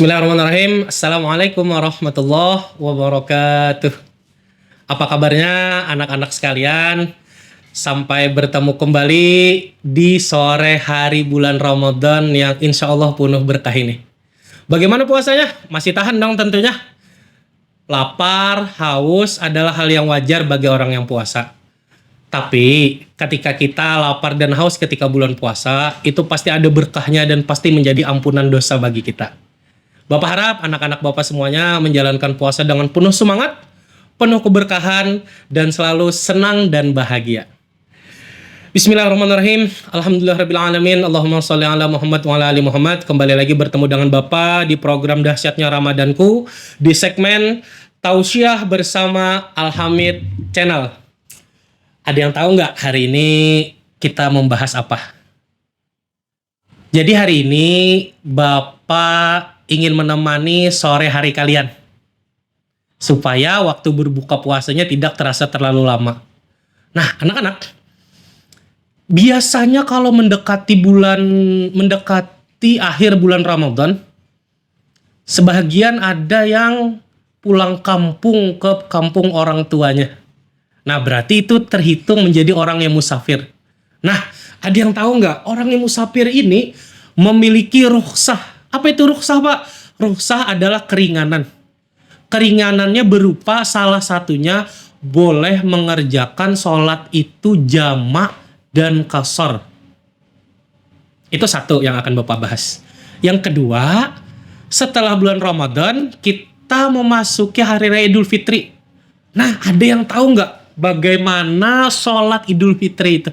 Bismillahirrahmanirrahim. Assalamualaikum warahmatullahi wabarakatuh. Apa kabarnya anak-anak sekalian? Sampai bertemu kembali di sore hari bulan Ramadan yang insya Allah penuh berkah ini. Bagaimana puasanya? Masih tahan dong tentunya. Lapar, haus adalah hal yang wajar bagi orang yang puasa. Tapi ketika kita lapar dan haus ketika bulan puasa, itu pasti ada berkahnya dan pasti menjadi ampunan dosa bagi kita. Bapak harap anak-anak Bapak semuanya menjalankan puasa dengan penuh semangat, penuh keberkahan, dan selalu senang dan bahagia. Bismillahirrahmanirrahim. Alhamdulillahirrabbilalamin. Allahumma sholli ala Muhammad wa ala ali Muhammad. Kembali lagi bertemu dengan Bapak di program Dahsyatnya Ramadanku di segmen Tausiah bersama Al-Hamid Channel. Ada yang tahu nggak hari ini kita membahas apa? Jadi hari ini Bapak ingin menemani sore hari kalian supaya waktu berbuka puasanya tidak terasa terlalu lama. Nah, anak-anak, biasanya kalau mendekati akhir bulan Ramadan, sebagian ada yang pulang kampung ke kampung orang tuanya. Nah, berarti itu terhitung menjadi orang yang musafir. Nah, ada yang tahu nggak? Orang yang musafir ini memiliki rukhsah. Apa itu rukhsah, Pak? Rukhsah adalah keringanan. Keringanannya berupa salah satunya boleh mengerjakan sholat itu jamak dan qashar. Itu satu yang akan Bapak bahas. Yang kedua, setelah bulan Ramadan, kita memasuki Hari Raya Idul Fitri. Nah, ada yang tahu nggak bagaimana sholat Idul Fitri itu?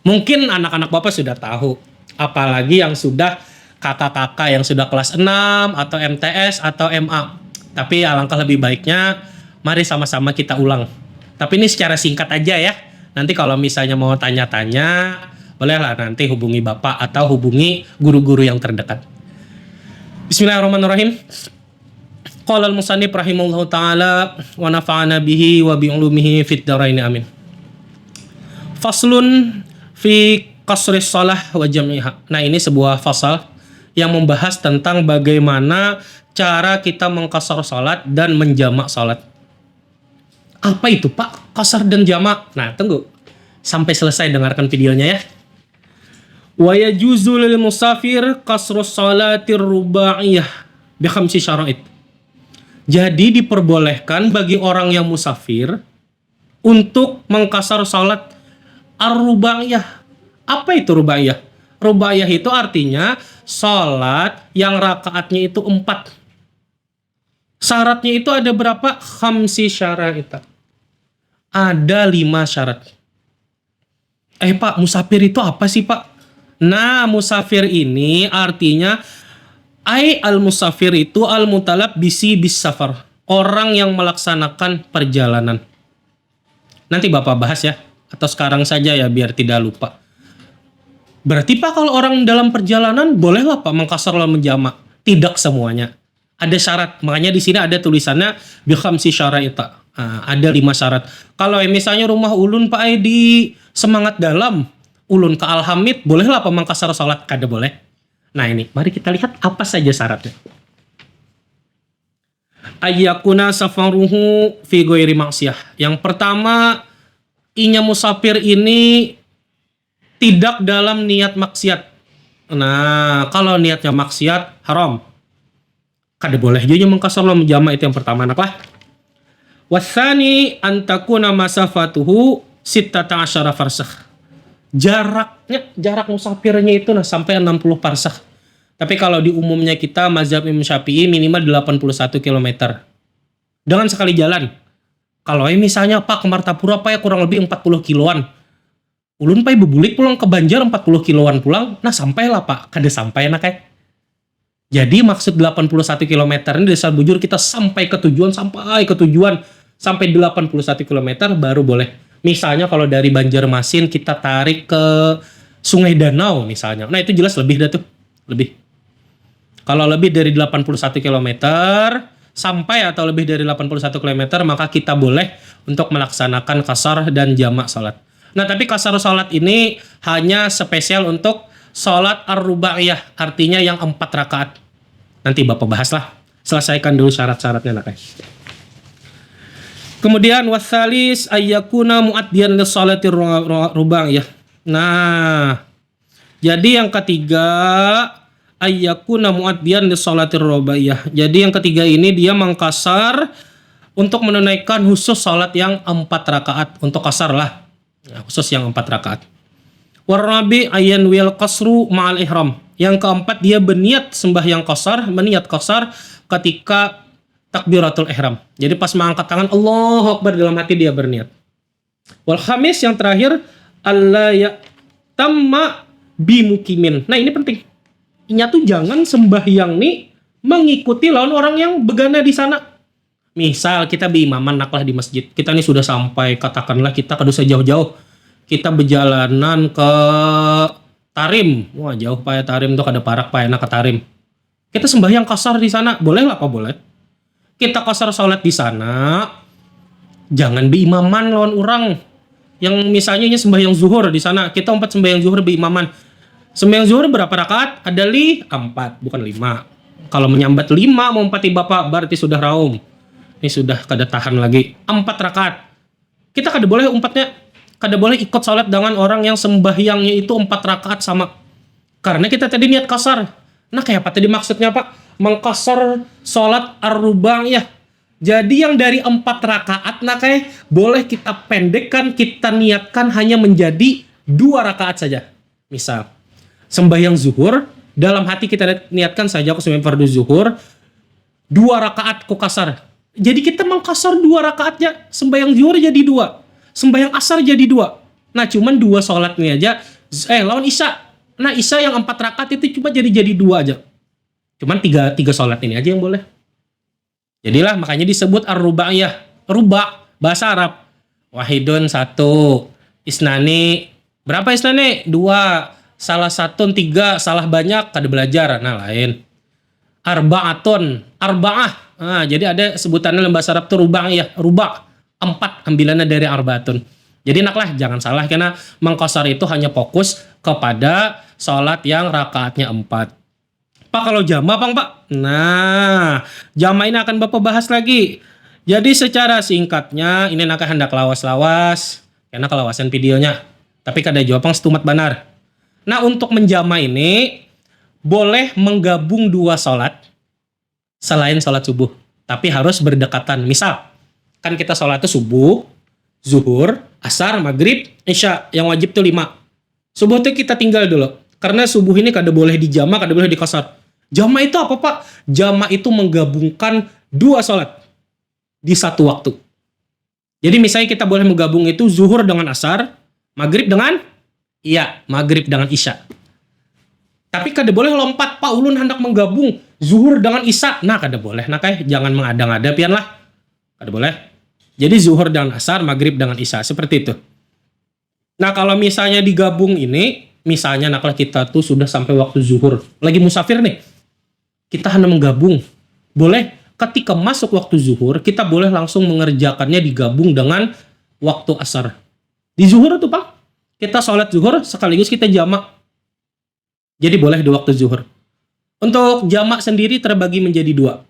Mungkin anak-anak Bapak sudah tahu. Apalagi yang sudah kakak-kakak yang sudah kelas 6 atau MTS atau MA. Tapi alangkah lebih baiknya mari sama-sama kita ulang. Tapi ini secara singkat aja ya. Nanti kalau misalnya mau tanya-tanya, bolehlah nanti hubungi Bapak atau hubungi guru-guru yang terdekat. Bismillahirrahmanirrahim. Qala al-musannif rahimahullahu taala wa nafa'ana bihi wa bi ulumihi fid dharain amin. Faslun fi qasris shalah wa jam'iha. Nah, ini sebuah fasal yang membahas tentang bagaimana cara kita mengqashar salat dan menjamak salat. Apa itu, Pak? Qashar dan jamak. Nah, tunggu sampai selesai dengarkan videonya ya. Wa yajuzu lil musafir qasrus salatir rubaiyah bi khamsi syara'id. Jadi diperbolehkan bagi orang yang musafir untuk mengqashar salat ar-rubaiyah. Apa itu rubaiyah? Rubaiyah itu artinya salat yang rakaatnya itu 4. Syaratnya itu ada berapa? Khamsi syara'id. Ada 5 syarat. Pak, musafir itu apa sih, Pak? Nah, musafir ini artinya al-musafir itu al-mutalab bisi bis safar. Orang yang melaksanakan perjalanan. Nanti Bapak bahas ya. Atau sekarang saja ya biar tidak lupa. Berarti Pak kalau orang dalam perjalanan bolehlah Pak mengqashar lalu menjamak. Tidak semuanya. Ada syarat. Makanya di sini ada tulisannya bi khamsi syara'id. Ada 5 syarat. Kalau misalnya rumah ulun Pak di Semangat Dalam, ulun ke Al-Hamid, bolehlah Pak mengqashar salat? Kada boleh. Nah, ini mari kita lihat apa saja syaratnya. Ayyakuna safaruhu fi ghairi maksiyah. Yang pertama, inya musafir ini tidak dalam niat maksiat. Nah, kalau niatnya maksiat, haram. Kada boleh juga mengqashar lalu menjamak, itu yang pertama. Apa? Wasani antakuna masafatuhu 16 farsakh. Jarak musafirnya itu sampai 60 farsakh. Tapi kalau di umumnya kita mazhab Imam Syafi'i minimal 81 km. Dengan sekali jalan. Kalau misalnya Pak ke Martapura Pak ya kurang lebih 40 kiloan. Ulun Pak bebulik pulang ke Banjar 40 kiloan pulang. Nah, sampailah Pak. Kada sampai nak kayak. Jadi maksud 81 km ini dari Bujur kita sampai ke tujuan. Sampai 81 km baru boleh. Misalnya kalau dari Banjarmasin kita tarik ke Sungai Danau misalnya. Nah, itu jelas lebih dah tuh. Lebih. Kalau lebih dari 81 km sampai atau lebih dari 81 km maka kita boleh untuk melaksanakan qashar dan jamak salat. Nah, tapi qashar salat ini hanya spesial untuk salat ar-rubaiyah, artinya yang 4 rakaat. Nanti Bapak bahas lah. Selesaikan dulu syarat-syaratnya nak. Kemudian wasalis ayyakuna muaddiyan li sholati rubang ya. Nah, jadi yang ketiga ayyakuna muaddiyan li sholati rubaiyah. Jadi yang ketiga ini dia mengkasar untuk menunaikan khusus salat yang 4 rakaat, untuk kasar lah. Ya, khusus yang 4 rakaat. Warabi ayyan wil qasru ma'al ihram. Yang keempat dia berniat sembahyang qasar, meniat qasar ketika takbiratul ihram. Jadi pas mengangkat tangan Allahu Akbar, dalam hati dia berniat. Wal khamis yang terakhir alla ya tamma bimukimin. Nah, ini penting. Ingat tuh jangan sembahyang nih mengikuti lawan orang yang begana di sana. Misal kita berimaman naklah di masjid. Kita nih sudah sampai, katakanlah kita kedua jauh-jauh. Kita berjalanan ke Tarim. Wah, jauh Pak ya Tarim tuh, kada parak Pak enak ke Tarim. Kita sembahyang kasar di sana. Boleh lah apa boleh? Kita kasar salat di sana. Jangan berimaman lawan orang. Yang misalnya ini sembahyang zuhur di sana. Kita 4 sembahyang zuhur berimaman. Sembahyang zuhur berapa rakaat? Ada 4, bukan 5. Kalau menyambat 5 mau 4 Bapak berarti sudah raum. Ini sudah kada tahan lagi. 4 rakaat. Kita kada boleh umpatnya, kada boleh ikut salat dengan orang yang sembahyangnya itu 4 rakaat sama. Karena kita tadi niat kasar. Nah, kayak apa tadi maksudnya Pak? Mengkasar salat ar-rubang ya. Jadi yang dari 4 rakaat nah kayak boleh kita pendekkan, kita niatkan hanya menjadi 2 rakaat saja. Misal sembahyang zuhur, dalam hati kita niatkan saja aku sembahyang fardu zuhur 2 rakaat ku kasar. Jadi kita mengkasar 2 rakaatnya, sembahyang zuhur jadi 2, sembahyang asar jadi 2. Nah, cuman 2 sholat ini aja. Lawan isya. Nah, isya yang 4 rakaat itu cuma jadi 2 aja. Cuman 3 sholat ini aja yang boleh. Jadilah makanya disebut ar-rubaiyah. Ruba bahasa Arab. Wahidun 1, isnani berapa isnani? 2, salah satu 3, salah banyak kada belajar. Nah, lain. Arba'atun, arba'ah. Nah, jadi ada sebutannya dalam bahasa Arab tuh rubaiyah, ruba. 4 ambilannya dari arba'atun. Jadi naklah jangan salah karena mengkosar itu hanya fokus kepada sholat yang rakaatnya 4. Pak, kalau jama Bang Pak? Nah, jama ini akan Bapak bahas lagi. Jadi secara singkatnya, ini nak hendak lawas-lawas, karena kelawasan videonya. Tapi kada jawab Bang setumat benar. Nah, untuk menjama ini, boleh menggabung 2 sholat selain sholat subuh. Tapi harus berdekatan. Misal, kan kita sholat itu subuh, zuhur, asar, maghrib, isya. Yang wajib tuh 5. Subuh itu kita tinggal dulu. Karena subuh ini kada boleh dijama, kada boleh dikasar. Jama itu apa Pak? Jama itu menggabungkan 2 sholat di satu waktu. Jadi misalnya kita boleh menggabung itu zuhur dengan asar, maghrib dengan maghrib dengan isya. Tapi kada boleh lompat, Pak ulun hendak menggabung zuhur dengan isya. Nah, kada boleh. Nah, kayak jangan mengada-ngada pian lah. Kada boleh. Jadi zuhur dengan asar, maghrib dengan isya, seperti itu. Nah, kalau misalnya digabung ini, misalnya naklah kita tuh sudah sampai waktu zuhur, lagi musafir nih. Kita hanya menggabung. Boleh ketika masuk waktu zuhur, kita boleh langsung mengerjakannya digabung dengan waktu asar. Di zuhur tuh Pak, kita sholat zuhur sekaligus kita jamak. Jadi boleh di waktu zuhur. Untuk jamak sendiri terbagi menjadi 2.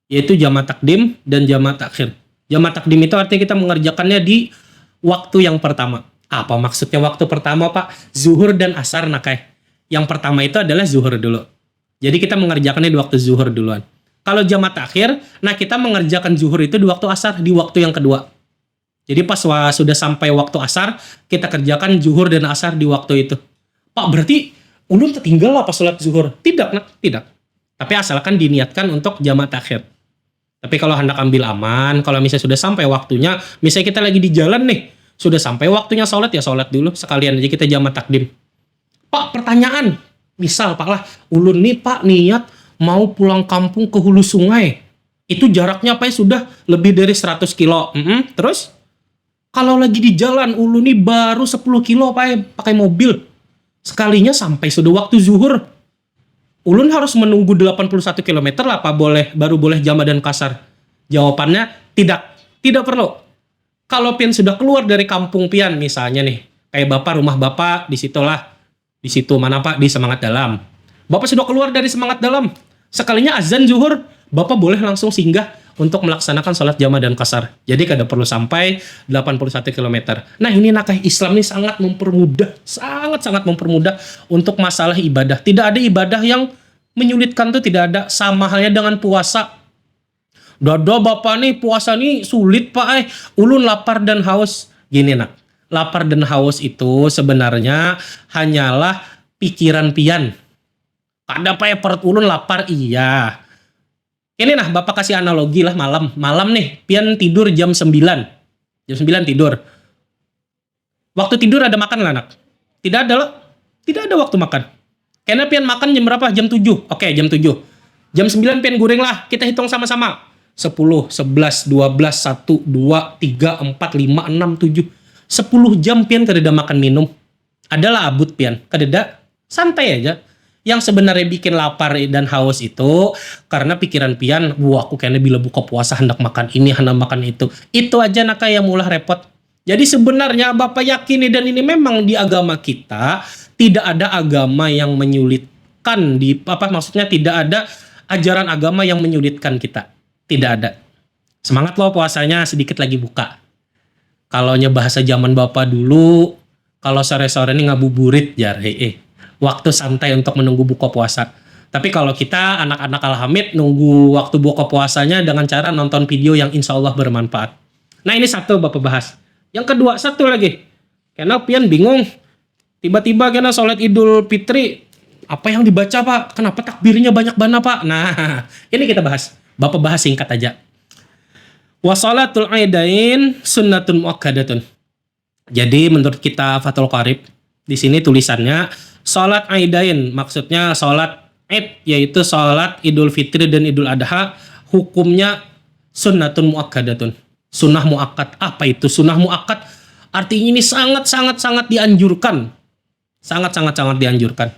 Yaitu jamak takdim dan jamak takhir. Jamak takdim itu artinya kita mengerjakannya di waktu yang pertama. Apa maksudnya waktu pertama Pak? Zuhur dan asar nakai. Yang pertama itu adalah zuhur dulu. Jadi kita mengerjakannya di waktu zuhur duluan. Kalau jamak takhir, nah kita mengerjakan zuhur itu di waktu asar, di waktu yang kedua. Jadi pas sudah sampai waktu asar, kita kerjakan zuhur dan asar di waktu itu. Pak, berarti ulun tertinggal lah pas sholat zuhur? Tidak, nah, tidak. Tapi asalkan diniatkan untuk jamak takhir. Tapi kalau hendak ambil aman, kalau misalnya sudah sampai waktunya, misalnya kita lagi di jalan nih, sudah sampai waktunya sholat, ya sholat dulu. Sekalian aja kita jamak takdim. Pak, pertanyaan. Misal Pak lah, ulun nih Pak niat mau pulang kampung ke hulu sungai. Itu jaraknya Pak sudah lebih dari 100 kilo. Terus? Kalau lagi di jalan, ulun nih baru 10 kilo Pak pakai mobil. Sekalinya sampai sudah waktu zuhur. Ulun harus menunggu 81 km lah Pak baru boleh jama dan kasar. Jawabannya tidak. Tidak perlu. Kalau pian sudah keluar dari kampung pian misalnya nih, kayak Bapak rumah Bapak di situlah. Di situ mana Pak? Di Semangat Dalam. Bapak sudah keluar dari Semangat Dalam. Sekalinya azan zuhur, Bapak boleh langsung singgah untuk melaksanakan sholat jamaah dan qasar. Jadi kada perlu sampai 81 kilometer. Nah ini nakah Islam ini sangat mempermudah, sangat-sangat mempermudah untuk masalah ibadah. Tidak ada ibadah yang menyulitkan tuh, tidak ada. Sama halnya dengan puasa. Dodo Bapak nih puasa nih sulit Pak, ulun lapar dan haus. Gini nak, lapar dan haus itu sebenarnya hanyalah pikiran pian. Kada apa perut ulun lapar iya. Ini nah Bapak kasih analogi lah malam. Malam nih pian tidur jam 9. Jam 9 tidur. Waktu tidur ada makan lah nak? Tidak ada loh. Tidak ada waktu makan. Karena pian makan jam berapa? Jam 7. Oke, jam 7. Jam 9 pian goreng lah. Kita hitung sama-sama. 10, 11, 12, 1, 2, 3, 4, 5, 6, 7. 10 jam pian kadeda makan minum. Adalah abut pian. Kadeda santai aja. Yang sebenarnya bikin lapar dan haus itu karena pikiran pian, wah aku kayaknya bila buka puasa hendak makan ini, hendak makan itu. Itu aja nak yang mulah repot. Jadi sebenarnya Bapak yakini dan ini memang di agama kita tidak ada agama yang menyulitkan maksudnya tidak ada ajaran agama yang menyulitkan kita. Tidak ada. Semangat loh puasanya, sedikit lagi buka. Kalau bahasa zaman Bapak dulu, kalau sore-sore ini ngabuburit jar waktu santai untuk menunggu buka puasa. Tapi kalau kita anak-anak alhamid nunggu waktu buka puasanya dengan cara nonton video yang insya Allah bermanfaat. Nah ini satu Bapak bahas. Yang kedua satu lagi. Karena pian bingung. Tiba-tiba kena sholat Idul Fitri. Apa yang dibaca Pak? Kenapa takbirnya banyak banget Pak? Nah ini kita bahas. Bapak bahas singkat aja. Wa sholatul aidain sunnatun muakkadatun. Jadi menurut kita Fathul Qarib di sini tulisannya sholat aidain, maksudnya sholat id, yaitu sholat Idul Fitri dan Idul Adha, hukumnya sunnatun muakkadatun. Sunnah muakkad. Apa itu sunnah muakkad? Artinya ini sangat-sangat dianjurkan. Sangat-sangat dianjurkan.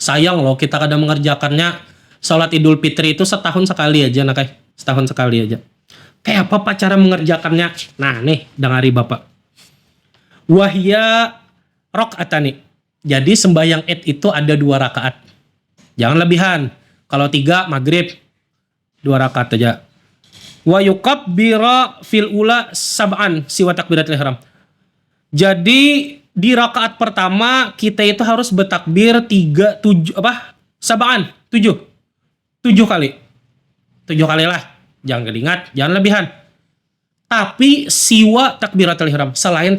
Sayang loh kita kadang mengerjakannya sholat Idul Fitri itu setahun sekali aja, nak. Setahun sekali aja. Kayak apa Pak cara mengerjakannya? Nah nih, dengari Bapak. Wahya rok'atani. Jadi sembahyang id itu ada 2 rakaat. Jangan lebihan. Kalau 3 maghrib 2 rakaat aja. Wa yukabbira fil ula sab'an siwa takbiratul ihram. Jadi di rakaat pertama kita itu harus bertakbir 7 kali. 7 kali lah. Jangan kelingat, jangan lebihan. Tapi siwa takbiratul ihram, selain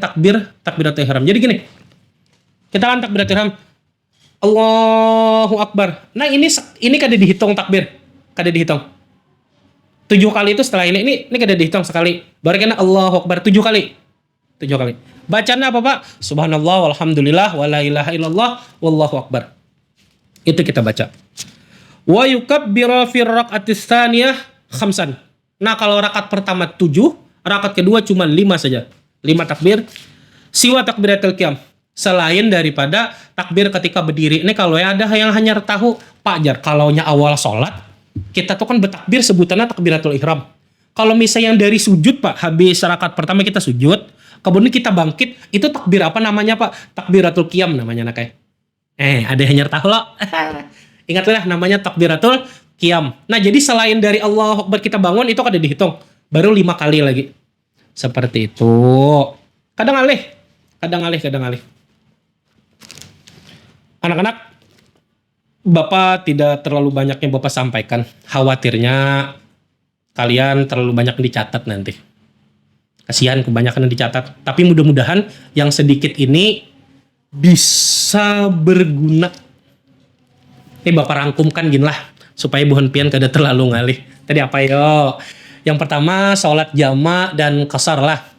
takbiratul ihram. Jadi gini. Kita kan takbiratul ihram. Allahu Akbar. Nah ini kada dihitung takbir. Kada dihitung. 7 kali itu setelah ini kada dihitung sekali. Baru kena Allahu Akbar 7 kali. 7 kali. Bacanya apa Pak? Subhanallah walhamdulillah wala ilaha illallah wallahu akbar. Itu kita baca. Wa yukabbiru fi raq'atis tsaniyah khamsan. Nah kalau rakaat pertama 7, rakaat kedua cuma 5 saja. 5 takbir. Siwa takbiratul qiyam. Selain daripada takbir ketika berdiri. Ini kalau ada yang hanya tahu, Pak Jar, kalaunya awal sholat, kita tuh kan bertakbir sebutannya takbiratul ihram. Kalau misalnya yang dari sujud Pak, habis rakaat pertama kita sujud, kemudian kita bangkit, itu takbir apa namanya Pak? Takbiratul qiyam namanya nakai. Ada yang hanya tahu loh. Ingatlah namanya takbiratul qiyam. Nah jadi selain dari Allahu Akbar kita bangun, itu kada dihitung. Baru 5 kali lagi. Seperti itu. Kadang alih. Anak-anak, Bapak tidak terlalu banyak yang Bapak sampaikan. Khawatirnya kalian terlalu banyak dicatat nanti. Kasihan kebanyakan yang dicatat. Tapi mudah-mudahan yang sedikit ini bisa berguna. Ini Bapak rangkumkan gini lah. Supaya buhan pian kada terlalu ngalih. Tadi apa yo? Yang pertama sholat jama dan qasar lah.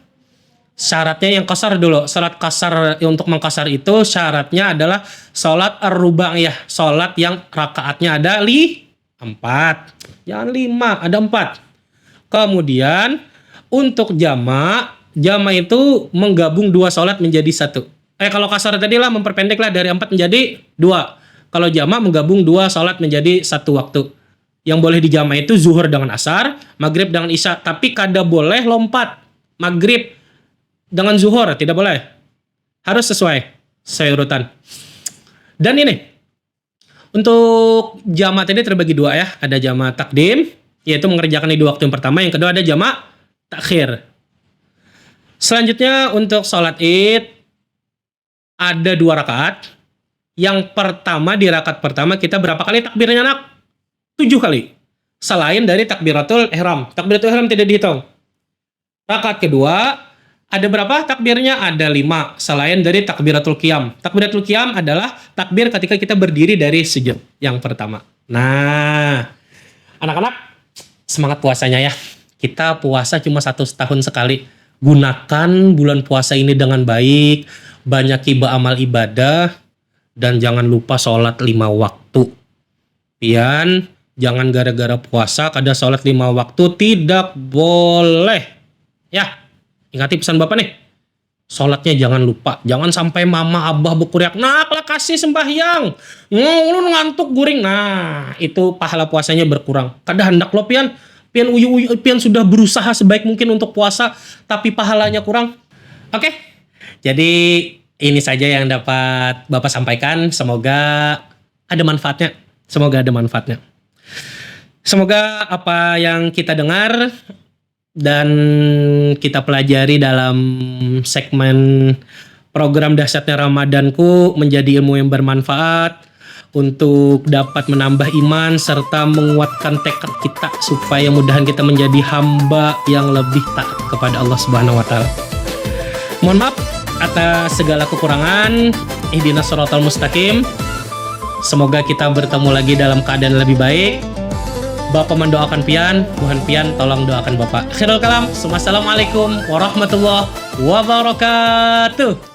Syaratnya yang qasar dulu. Salat qasar untuk mengqasar itu syaratnya adalah salat ar-rubaiyah, salat yang rakaatnya ada 4. Jangan 5, ada 4. Kemudian untuk jama itu menggabung 2 salat menjadi 1. Kalau qasar tadi lah memperpendek lah dari 4 menjadi 2. Kalau jama menggabung 2 salat menjadi 1 waktu. Yang boleh dijama itu zuhur dengan asar, maghrib dengan isya, tapi kada boleh lompat. Maghrib dengan zuhur tidak boleh. Harus sesuai urutan. Dan ini Untuk jamak tadi terbagi dua ya. Ada jamak takdim, yaitu mengerjakan di waktu yang pertama. Yang kedua ada jamak takhir. Selanjutnya untuk sholat id ada 2 rakaat. Yang pertama di rakaat pertama kita berapa kali takbirnya anak? 7 kali. Selain dari takbiratul ihram. Takbiratul ihram tidak dihitung. Rakaat kedua ada berapa takbirnya? Ada 5. Selain dari takbiratul qiyam. Takbiratul qiyam adalah takbir ketika kita berdiri dari sujud yang pertama. Nah, anak-anak semangat puasanya ya. Kita puasa cuma 1 tahun sekali. Gunakan bulan puasa ini dengan baik. Banyak amal ibadah. Dan jangan lupa sholat 5 waktu. Pian, jangan gara-gara puasa kada sholat 5 waktu. Tidak boleh. Ya, ingati pesan Bapak nih. Sholatnya jangan lupa. Jangan sampai mama abah berkuriak, nak lah kasih sembahyang. Lu ngantuk guring. Nah, itu pahala puasanya berkurang. Kada hendak lo pian. Pian uyu-uyu, pian sudah berusaha sebaik mungkin untuk puasa. Tapi pahalanya kurang. Oke. Jadi ini saja yang dapat Bapak sampaikan. Semoga ada manfaatnya. Semoga ada manfaatnya. Semoga apa yang kita dengar dan kita pelajari dalam segmen program Dahsyatnya Ramadanku menjadi ilmu yang bermanfaat untuk dapat menambah iman serta menguatkan tekad kita supaya mudahan kita menjadi hamba yang lebih taat kepada Allah Subhanahu wa taala. Mohon maaf atas segala kekurangan. Ihdinas shiratal mustaqim. Semoga kita bertemu lagi dalam keadaan lebih baik. Bapak mendoakan pian, Tuhan pian tolong doakan Bapak. Akhirul kalam, wassalamualaikum warahmatullahi wabarakatuh.